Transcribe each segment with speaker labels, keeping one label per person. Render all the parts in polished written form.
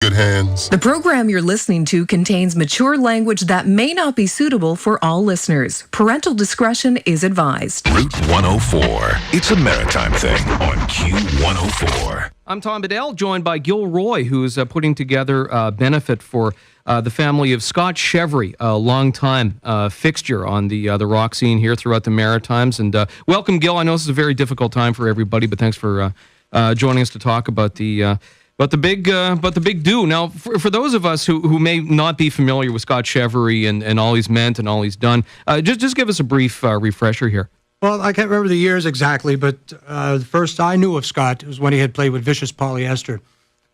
Speaker 1: Good hands.
Speaker 2: The program you're listening to contains mature language that may not be suitable for all listeners. Parental discretion is advised.
Speaker 1: Route 104. It's a maritime thing on Q104.
Speaker 3: I'm Tom Bedell, joined by Gil Roy, who's putting together a benefit for the family of Scott Cheverie, a long-time fixture on the rock scene here throughout the Maritimes. And welcome, Gil. I know this is a very difficult time for everybody, but thanks for joining us to talk about the big do. Now, for those of us who may not be familiar with Scott Cheverie and all he's meant and all he's done, just give us a brief refresher here.
Speaker 4: Well, I can't remember the years exactly, but the first I knew of Scott was when he had played with Vicious Polyester.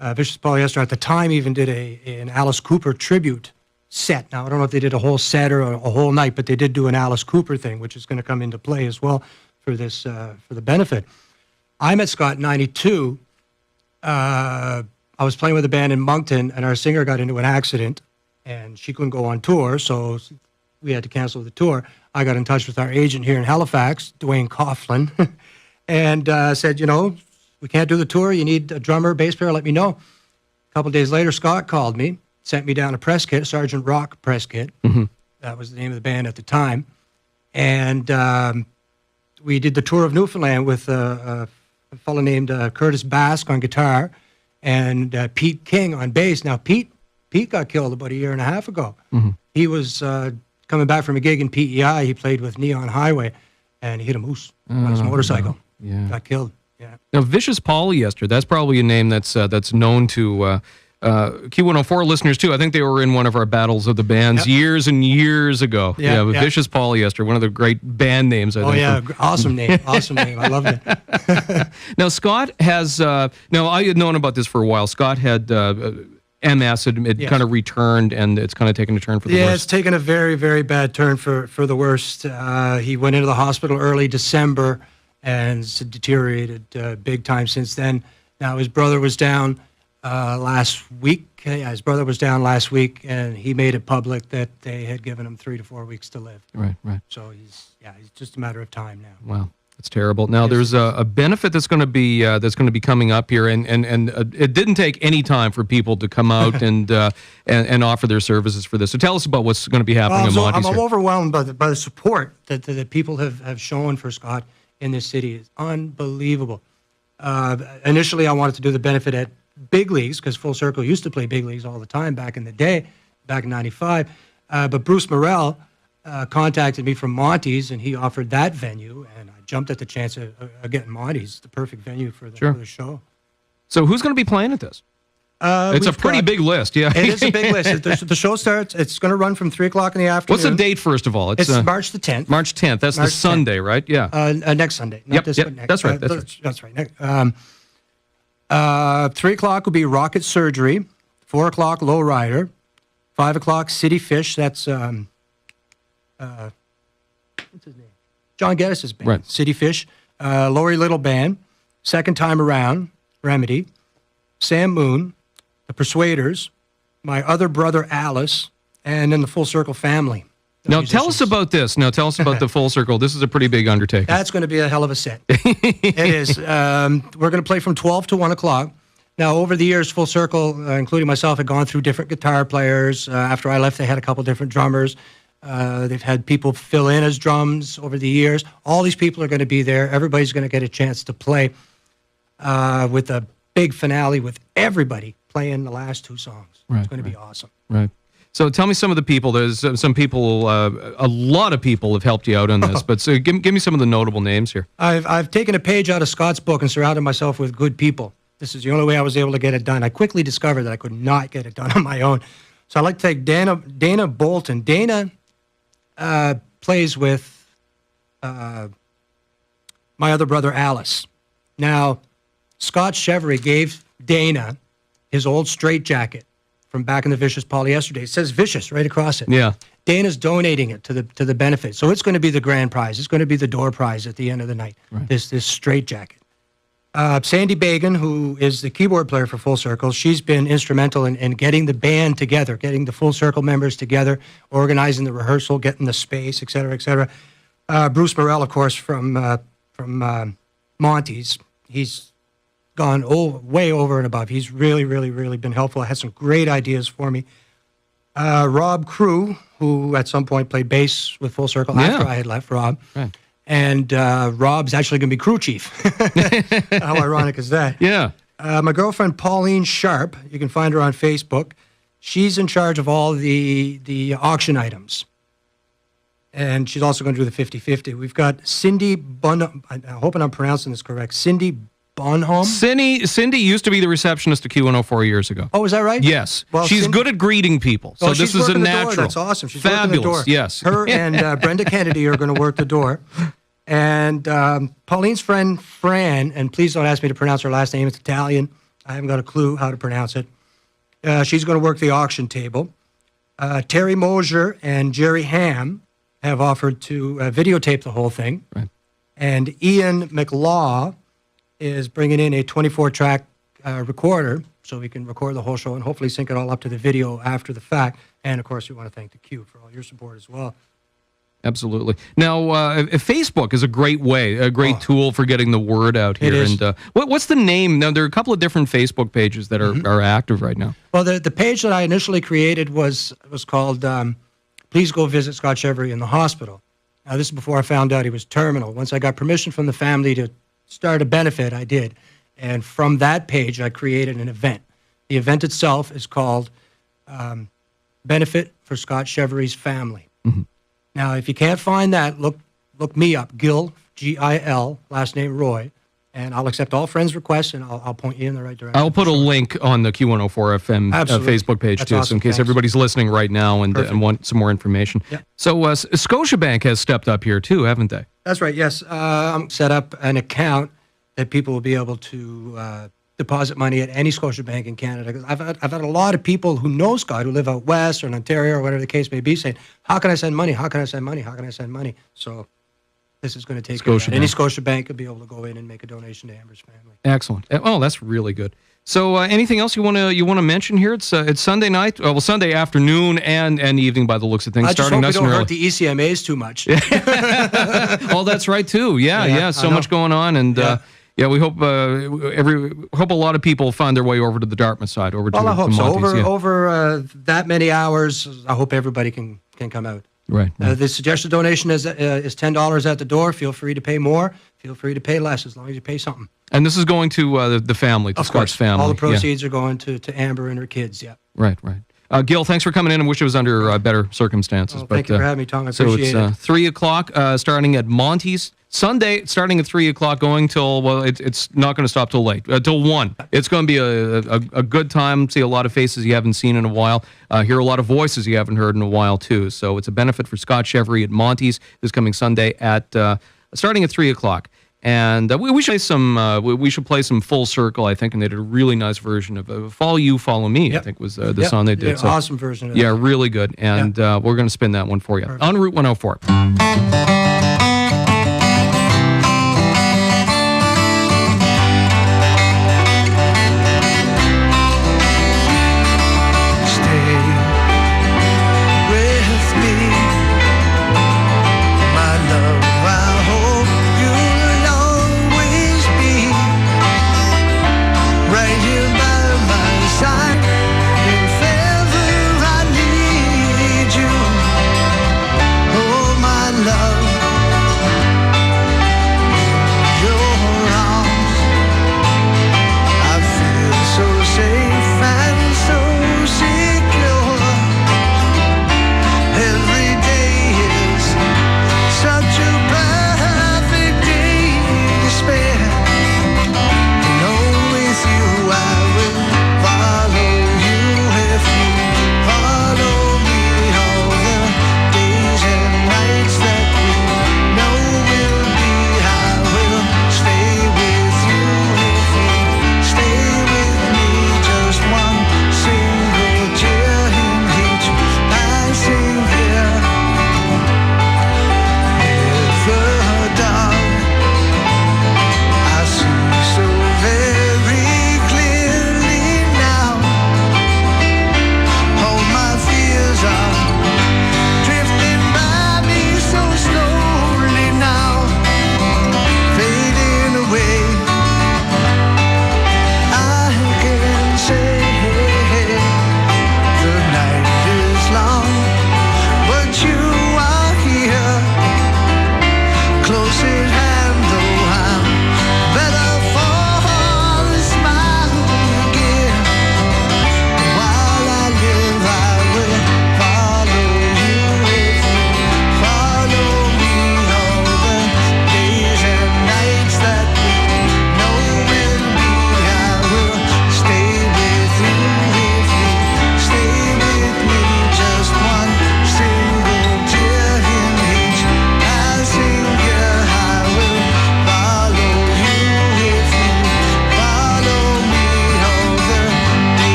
Speaker 4: Vicious Polyester at the time even did an Alice Cooper tribute set. Now, I don't know if they did a whole set or a whole night, but they did do an Alice Cooper thing, which is going to come into play as well for this for the benefit. I met Scott in '92. I was playing with a band in Moncton, and our singer got into an accident, and she couldn't go on tour, so we had to cancel the tour. I got in touch with our agent here in Halifax, Dwayne Coughlin, and said, we can't do the tour. You need a drummer, bass player, let me know. A couple of days later, Scott called me, sent me down a press kit, Sergeant Rock press kit. Mm-hmm. That was the name of the band at the time. And we did the tour of Newfoundland with a fellow named Curtis Bask on guitar and Pete King on bass. Now, Pete got killed about a year and a half ago. Mm-hmm. He was coming back from a gig in PEI. He played with Neon Highway, and he hit a moose on his motorcycle. Yeah. Got killed. Yeah.
Speaker 3: Now, Vicious Polyester, that's probably a name that's known to Q104 listeners, too. I think they were in one of our Battles of the Bands years and years ago. Yeah, Vicious Polyester, one of the great band names, I think.
Speaker 4: Oh, yeah, awesome name. Awesome name. I loved it.
Speaker 3: Now, Scott has, I had known about this for a while. Scott had MS, it kind of returned, and it's kind of taken a turn for the worst.
Speaker 4: Yeah, it's taken a very, very bad turn for the worst. He went into the hospital early December and it's deteriorated big time since then. Now, his brother was down last week. Yeah, his brother was down last week, and he made it public that they had given him 3 to 4 weeks to live. Right. So he's just a matter of time now.
Speaker 3: Wow. It's terrible. Now, there's a benefit that's going to be coming up here, and it didn't take any time for people to come out and offer their services for this. So tell us about what's going to be happening in Monty's
Speaker 4: I'm
Speaker 3: here.
Speaker 4: overwhelmed by the support that people have shown for Scott in this city. It's unbelievable. Initially, I wanted to do the benefit at big leagues because Full Circle used to play big leagues all the time back in the day, back in '95. But Bruce Morrell contacted me from Monty's, and he offered that venue, and I jumped at the chance of getting Monty's, the perfect venue for the show.
Speaker 3: So who's going to be playing at this? It's a pretty big list, yeah.
Speaker 4: It is a big list. The show starts, it's going to run from 3 o'clock in the afternoon.
Speaker 3: What's the date, first of all?
Speaker 4: It's March the 10th.
Speaker 3: March 10th. That's March the Sunday, 10th. Right? Yeah.
Speaker 4: Next Sunday. Not this one.
Speaker 3: That's right.
Speaker 4: That's right. 3 o'clock will be Rocket Surgery. 4 o'clock, Low Rider. 5 o'clock, City Fish. That's, what's his name? John Geddes' band. Right. City Fish. Lori Little Band. Second Time Around, Remedy. Sam Moon. The Persuaders, my other brother Alice, and then the Full Circle family.
Speaker 3: Now tell us about this. Now tell us about the Full Circle. This is a pretty big undertaking.
Speaker 4: That's going to be a hell of a set. It is. We're going to play from 12 to 1 o'clock. Now, over the years, Full Circle, including myself, had gone through different guitar players. After I left, they had a couple different drummers. They've had people fill in as drums over the years. All these people are going to be there. Everybody's going to get a chance to play with a big finale with everybody playing the last 2 songs. It's going to be awesome.
Speaker 3: Right. So tell me some of the people. There's some people, a lot of people have helped you out on this, but so give me some of the notable names here.
Speaker 4: I've taken a page out of Scott's book and surrounded myself with good people. This is the only way I was able to get it done. I quickly discovered that I could not get it done on my own. So I'd like to take Dana Bolton. Dana plays with my other brother, Alice. Now, Scott Cheverie gave Dana his old straitjacket from back in the Vicious Polyester days. It says Vicious right across it.
Speaker 3: Yeah.
Speaker 4: Dana's donating it to the benefit. So it's going to be the grand prize. It's going to be the door prize at the end of the night, this straitjacket. Sandy Bagan, who is the keyboard player for Full Circle, she's been instrumental in getting the band together, getting the Full Circle members together, organizing the rehearsal, getting the space, et cetera, et cetera. Bruce Morrell, of course, from Monty's. He's gone way over and above. He's really, really, really been helpful. Had some great ideas for me. Rob Crew, who at some point played bass with Full Circle after I had left Rob.
Speaker 3: Right.
Speaker 4: And Rob's actually going to be crew chief. How ironic is that?
Speaker 3: Yeah.
Speaker 4: My girlfriend, Pauline Sharp, you can find her on Facebook. She's in charge of all the auction items. And she's also going to do the 50-50. We've got Cindy Bunham. I'm hoping I'm pronouncing this correct. Cindy Bonholm?
Speaker 3: Cindy used to be the receptionist at Q104 years ago.
Speaker 4: Oh, is that right?
Speaker 3: Yes.
Speaker 4: Well,
Speaker 3: she's good at greeting people. So this is a natural.
Speaker 4: That's awesome. She's
Speaker 3: fabulous.
Speaker 4: working the door.
Speaker 3: Yes.
Speaker 4: Her and Brenda Kennedy are going to work the door. And Pauline's friend, Fran, and please don't ask me to pronounce her last name. It's Italian. I haven't got a clue how to pronounce it. She's going to work the auction table. Terry Mosier and Jerry Ham have offered to videotape the whole thing.
Speaker 3: Right.
Speaker 4: And Ian McLaw is bringing in a 24-track recorder so we can record the whole show and hopefully sync it all up to the video after the fact. And, of course, we want to thank the Q for all your support as well.
Speaker 3: Absolutely. Now, Facebook is a great way, a great tool for getting the word out here.
Speaker 4: It is.
Speaker 3: And what's the name? Now, there are a couple of different Facebook pages that are active right now.
Speaker 4: Well, the page that I initially created was called Please Go Visit Scott Cheverie in the Hospital. Now, this is before I found out he was terminal. Once I got permission from the family to start a benefit, I did. And from that page, I created an event. The event itself is called Benefit for Scott Cheverie's Family.
Speaker 3: Mm-hmm.
Speaker 4: Now, if you can't find that, look me up, Gil, G-I-L, last name Roy, and I'll accept all friends' requests, and I'll point you in the right direction.
Speaker 3: I'll put a link on the Q104 FM Facebook page,
Speaker 4: That's
Speaker 3: too,
Speaker 4: awesome.
Speaker 3: so in case
Speaker 4: Thanks.
Speaker 3: everybody's listening right now and want some more information.
Speaker 4: Yep.
Speaker 3: So Scotiabank has stepped up here, too, haven't they?
Speaker 4: That's right, yes. Set up an account that people will be able to deposit money at any Scotiabank in Canada. 'Cause I've had a lot of people who know Scott, who live out west or in Ontario or whatever the case may be, saying, how can I send money? How can I send money? How can I send money? So this is going to take care of that. Any Scotiabank will be able to go in and make a donation to Amber's family.
Speaker 3: Excellent. Oh, that's really good. So anything else you want to mention here? It's Sunday night, well, Sunday afternoon and evening by the looks of things.
Speaker 4: I just
Speaker 3: starting
Speaker 4: hope we
Speaker 3: nice
Speaker 4: don't
Speaker 3: and
Speaker 4: hurt the ECMAs too much.
Speaker 3: Oh, that's right too. Yeah. So much going on, and we hope hope a lot of people find their way over to the Dartmouth side, over to
Speaker 4: I hope so.
Speaker 3: Monty's,
Speaker 4: Over that many hours, I hope everybody can come out.
Speaker 3: Right.
Speaker 4: The suggested donation is $10 at the door. Feel free to pay more. Feel free to pay less, as long as you pay something.
Speaker 3: And this is going to the family, to Scott's family.
Speaker 4: All the proceeds are going to Amber and her kids. Yeah.
Speaker 3: Right. Gil, thanks for coming in. I wish it was under better circumstances.
Speaker 4: Thank you for having me, Tom. I appreciate
Speaker 3: it. So it's 3 o'clock, starting at Monty's. Sunday, starting at 3 o'clock, going till, well, it's not going to stop till late, till 1. It's going to be a good time. See a lot of faces you haven't seen in a while. Hear a lot of voices you haven't heard in a while, too. So it's a benefit for Scott Cheverie at Monty's this coming Sunday at starting at 3 o'clock. And we should play some Full Circle, I think, and they did a really nice version of Follow You, Follow Me, I think was the song they did.
Speaker 4: Yeah, awesome version of that.
Speaker 3: Yeah, really good. And we're going to spin that one for you.
Speaker 4: Perfect.
Speaker 3: On Route 104.
Speaker 5: Love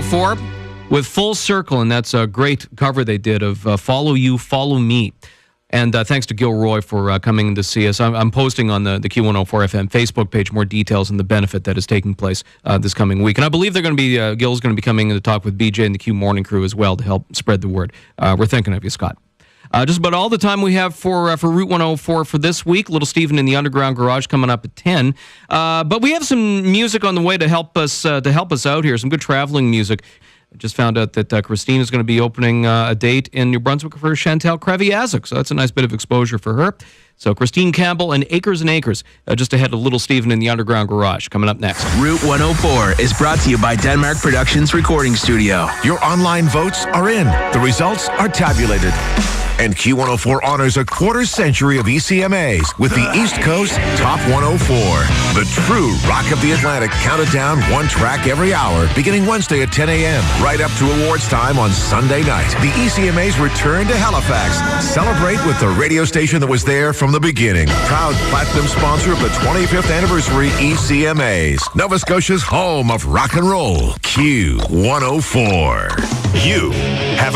Speaker 3: Q104 with Full Circle, and that's a great cover they did of Follow You, Follow Me. And thanks to Gilroy for coming to see us. I'm posting on the Q104 FM Facebook page more details on the benefit that is taking place this coming week. And I believe they're going to be Gil's going to be coming in to talk with BJ and the Q Morning crew as well to help spread the word. We're thinking of you, Scott. Just about all the time we have for Route 104 for this week. Little Stephen in the Underground Garage coming up at 10. But we have some music on the way to help us out here. Some good traveling music. I just found out that Christine is going to be opening a date in New Brunswick for Chantal Kreviazuk, so that's a nice bit of exposure for her. So Christine Campbell and Acres, just ahead of Little Stephen in the Underground Garage, coming up next.
Speaker 5: Route 104 is brought to you by Denmark Productions Recording Studio.
Speaker 1: Your online votes are in. The results are tabulated. And Q104 honors a quarter-century of ECMAs with the East Coast Top 104. The true Rock of the Atlantic counted down one track every hour, beginning Wednesday at 10 a.m., right up to awards time on Sunday night. The ECMAs return to Halifax. Celebrate with the radio station that was there from the beginning. Proud platinum sponsor of the 25th anniversary ECMAs. Nova Scotia's home of rock and roll. Q104. You have a